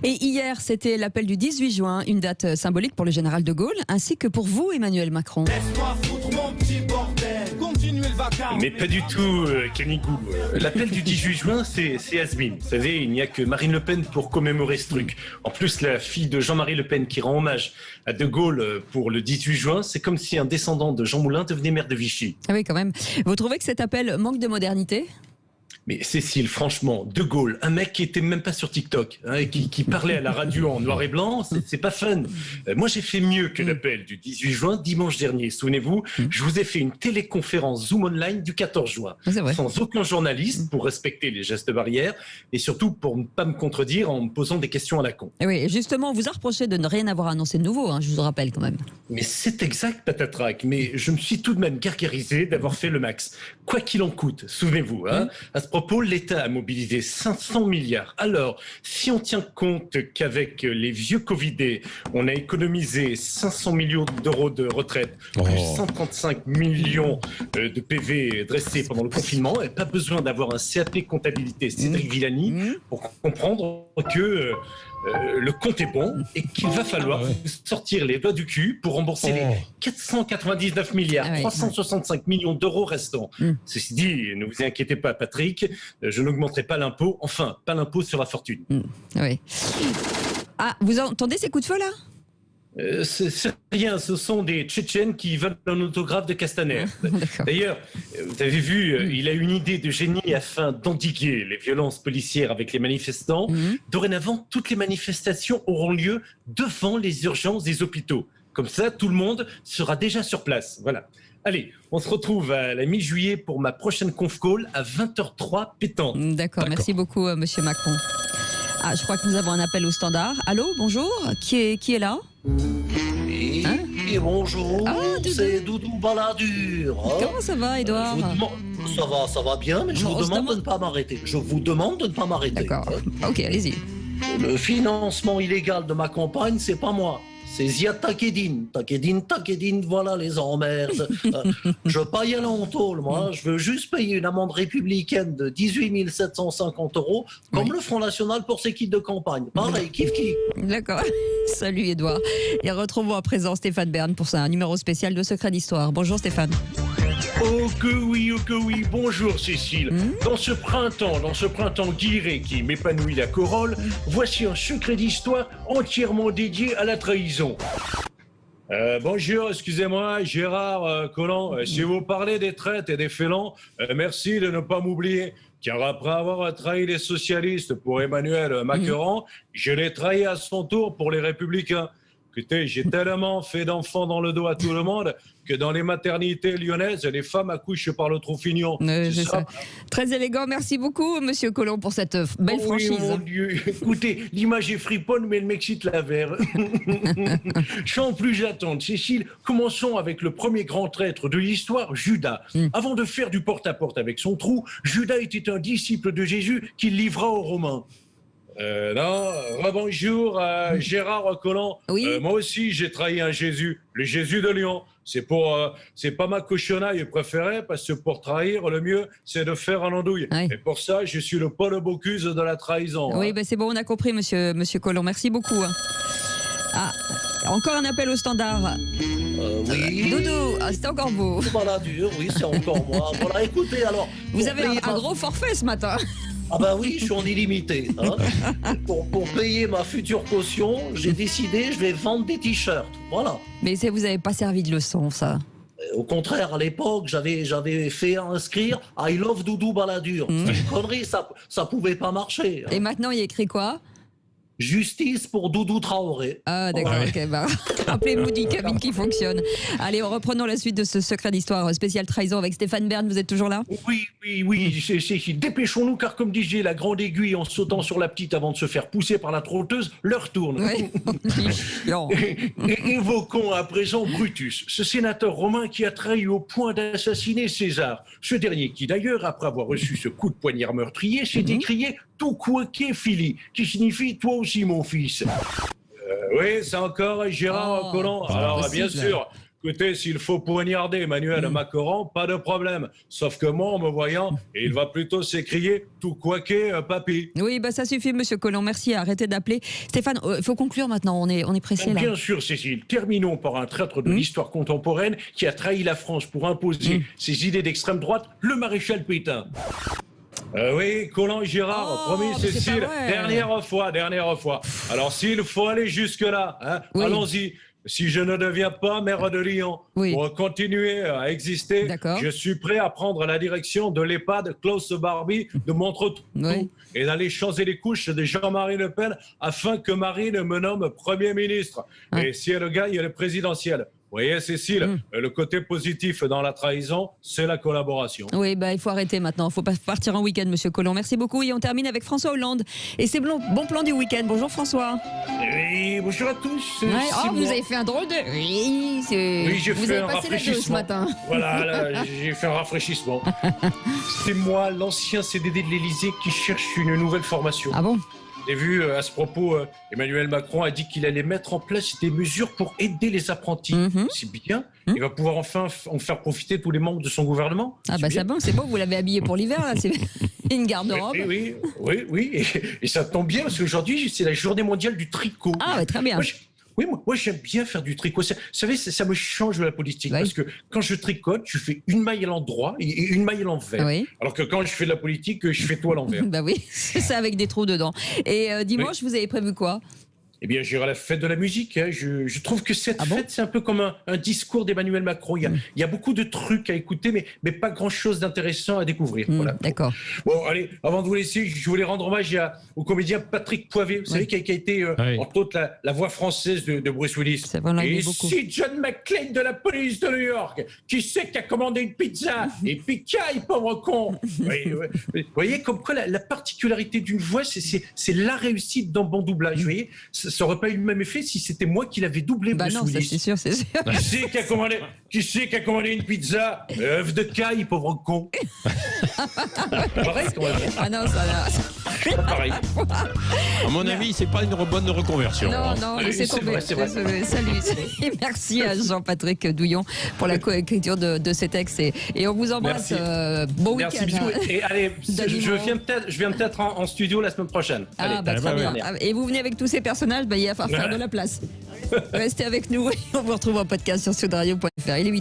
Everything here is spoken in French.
Et hier, c'était l'appel du 18 juin, une date symbolique pour le général de Gaulle, ainsi que pour vous, Emmanuel Macron. Laisse-moi foutre mon petit bordel, continuez le vacarme. Mais pas du tout, Canigou. L'appel du 18 juin, c'est has-been. Vous savez, il n'y a que Marine Le Pen pour commémorer ce truc. En plus, la fille de Jean-Marie Le Pen qui rend hommage à De Gaulle pour le 18 juin, c'est comme si un descendant de Jean Moulin devenait maire de Vichy. Ah oui, quand même. Vous trouvez que cet appel manque de modernité ? Mais Cécile, franchement, De Gaulle, un mec qui était même pas sur TikTok, et qui parlait à la radio en noir et blanc, c'est pas fun. Moi, j'ai fait mieux que l'appel du 18 juin dimanche dernier. Souvenez-vous, je vous ai fait une téléconférence Zoom Online du 14 juin, sans aucun journaliste, pour respecter les gestes barrières, et surtout pour ne pas me contredire en me posant des questions à la con. Et oui, justement, on vous a reproché de ne rien avoir annoncé de nouveau, je vous rappelle quand même. Mais c'est exact, patatrac, mais je me suis tout de même gargarisé d'avoir fait le max. Quoi qu'il en coûte, souvenez-vous, à ce propos, l'État a mobilisé 500 milliards. Alors, si on tient compte qu'avec les vieux Covidés, on a économisé 500 millions d'euros de retraite, plus 135 millions de PV dressés pendant le confinement, et pas besoin d'avoir un CAP comptabilité Cédric Villani pour comprendre que le compte est bon et qu'il va falloir sortir les doigts du cul pour rembourser les 499 milliards, 365 millions d'euros restants. Ceci dit, ne vous inquiétez pas, Patrick, je n'augmenterai pas l'impôt, enfin, pas l'impôt sur la fortune. Oui. Ah, vous entendez ces coups de feu là ? C'est rien, ce sont des Tchétchènes qui veulent un autographe de Castaner. D'ailleurs, vous avez vu, il a une idée de génie afin d'endiguer les violences policières avec les manifestants. Dorénavant, toutes les manifestations auront lieu devant les urgences des hôpitaux. Comme ça, tout le monde sera déjà sur place. Voilà. Allez, on se retrouve à la mi-juillet pour ma prochaine conf call à 20h03 pétante. D'accord, merci beaucoup, monsieur Macron. Ah, je crois que nous avons un appel au standard. Allô, bonjour, qui est là ? Et bonjour, c'est Doudou Balladur. Comment ça va, Edouard ? Ça va bien, mais je vous demande de ne pas m'arrêter. Je vous demande de ne pas m'arrêter. D'accord, ok, allez-y. Le financement illégal de ma campagne, c'est pas moi. C'est Ziad Takedine, voilà les emmerdes. Je paye à l'entour, moi. Je veux juste payer une amende républicaine de 18 750 €, comme le Front National pour ses kits de campagne. Pareil, kiff. D'accord. Salut Edouard. Et retrouvons à présent Stéphane Bern pour un numéro spécial de Secret d'Histoire. Bonjour Stéphane. Oh que oui, bonjour Cécile. Dans ce printemps guiré qui m'épanouit la corolle, voici un secret d'histoire entièrement dédié à la trahison. Bonjour, excusez-moi, Gérard Collomb, si vous parlez des traites et des félons, merci de ne pas m'oublier. Car après avoir trahi les socialistes pour Emmanuel Macron, je l'ai trahi à son tour pour les républicains. Écoutez, j'ai tellement fait d'enfants dans le dos à tout le monde que dans les maternités lyonnaises, les femmes accouchent par le Troufignon. C'est ça. Très élégant, merci beaucoup monsieur Collomb pour cette belle franchise. Oui, mon Dieu, écoutez, l'image est friponne mais elle m'excite la verre. Sans plus attendre, Cécile, commençons avec le premier grand traître de l'histoire, Judas. Avant de faire du porte-à-porte avec son trou, Judas était un disciple de Jésus qu'il livra aux Romains. Bonjour, Gérard Collomb. Moi aussi, j'ai trahi un Jésus, le Jésus de Lyon. C'est pas ma cochonaille préférée, parce que pour trahir, le mieux, c'est de faire un andouille. Et pour ça, je suis le Paul Bocuse de la trahison. Oui, c'est bon, on a compris, monsieur Collomb. Merci beaucoup. Ah, encore un appel au standard. Oui. Doudou, c'est encore vous. Balladur, oui, c'est encore moi. Voilà, écoutez, alors... Vous avez un gros forfait ce matin. Ah bah oui, je suis en illimité. Pour payer ma future caution, j'ai décidé, je vais vendre des t-shirts. Voilà. Mais vous n'avez pas servi de leçon, ça. Au contraire, à l'époque, j'avais fait inscrire « I love Doudou Balladur ». C'est une connerie, ça pouvait pas marcher. Et maintenant, il y a écrit quoi ? Justice pour Doudou Traoré. Ah d'accord, Rappelez-nous d'une cabine qui fonctionne. Allez, reprenons la suite de ce secret d'histoire spécial trahison avec Stéphane Bern. Vous êtes toujours là ? Oui, dépêchons-nous car comme disait la grande aiguille en sautant sur la petite avant de se faire pousser par la trotteuse, l'heure tourne. Évoquons à présent Brutus, ce sénateur romain qui a trahi au point d'assassiner César. Ce dernier qui d'ailleurs, après avoir reçu ce coup de poignard meurtrier, s'est écrié « tout quoique fili », qui signifie « toi aussi mon fils ». Oui, c'est encore Gérard Collomb. Alors bien sûr, Écoutez, s'il faut poignarder Emmanuel Macron, pas de problème. Sauf que moi, en me voyant, il va plutôt s'écrier tout quoiqué, papy. Oui, bah ça suffit, monsieur Collomb. Merci, arrêtez d'appeler. Stéphane, il faut conclure maintenant, on est pressé là. Bien sûr, Cécile. Terminons par un traître de l'histoire contemporaine qui a trahi la France pour imposer ses idées d'extrême droite, le maréchal Pétain. Oui, Collomb et Gérard, promis, mais c'est Cécile, pas vrai. dernière fois. Alors, s'il faut aller jusque-là, hein, Oui. allons-y. Si je ne deviens pas maire de Lyon, Oui. pour continuer à exister, D'accord. je suis prêt à prendre la direction de l'EHPAD Klaus Barbie de Montretout Oui. et d'aller changer les couches de Jean-Marie Le Pen afin que Marine me nomme Premier ministre. Ouais. Et si elle gagne le présidentiel. Vous voyez, Cécile, le côté positif dans la trahison, c'est la collaboration. Oui, bah, il faut arrêter maintenant. Il faut pas partir en week-end, monsieur Collomb. Merci beaucoup. Et on termine avec François Hollande. Et c'est bon plan du week-end. Bonjour François. Oui, bonjour à tous. Ouais. c'est Oh, vous moi. avez fait un drôle de. Oui, J'ai vous fait avez un passé la deux ce rafraîchissement. matin. Voilà, là, j'ai fait un rafraîchissement. C'est moi, l'ancien CDD de l'Élysée, qui cherche une nouvelle formation. Ah bon? J'ai vu à ce propos, Emmanuel Macron a dit qu'il allait mettre en place des mesures pour aider les apprentis. C'est bien. Il va pouvoir enfin en faire profiter tous les membres de son gouvernement. Ah bah bien. c'est bon, vous l'avez habillé pour l'hiver là, c'est une garde-robe. Oui. Et ça tombe bien parce qu'aujourd'hui, c'est la journée mondiale du tricot. Ah ouais, très bien. Moi, j'aime bien faire du tricot. Vous savez, ça me change de la politique. Oui. Parce que quand je tricote, je fais une maille à l'endroit et une maille à l'envers. Oui. Alors que quand je fais de la politique, je fais tout à l'envers. Bah oui, c'est ça avec des trous dedans. Et dimanche, vous avez prévu quoi? Eh bien, j'irai à la fête de la musique. Hein. Je trouve que cette bon fête, c'est un peu comme un discours d'Emmanuel Macron. Il y a beaucoup de trucs à écouter, mais pas grand-chose d'intéressant à découvrir. Voilà. D'accord. Bon, allez, avant de vous laisser, je voulais rendre hommage au comédien Patrick Poivet, vous savez, qui a été, entre autres, la voix française de Bruce Willis. C'est vrai, on l'a aimé Et beaucoup. si John McClane de la police de New York, qui c'est qui a commandé une pizza et puis caille, pauvre con. Oui. Vous voyez, comme quoi la particularité d'une voix, c'est la réussite d'un bon doublage. Vous voyez, ça aurait pas eu le même effet si c'était moi qui l'avais doublé, Bah Bruce non, ça Willis. c'est sûr, c'est sûr. Qui c'est qui a commandé une pizza? Œuf de caille, pauvre con. Pareil, quand même. Ah non, ça Pas pareil. À mon avis, c'est pas une bonne reconversion. non, Oui, laissez c'est tomber. vrai, c'est vrai. Salut. Et merci à Jean-Patrick Douillon pour la coécriture de ces textes. Et on vous embrasse. Merci. Bon Merci, week-end. bisous. Et allez, Dany je Moreau. viens peut-être en studio la semaine prochaine. Allez, Ah bah très bien. Et vous venez avec tous ces personnages, il va falloir faire de la place. Restez avec nous et on vous retrouve en podcast sur sudradio.fr. Il est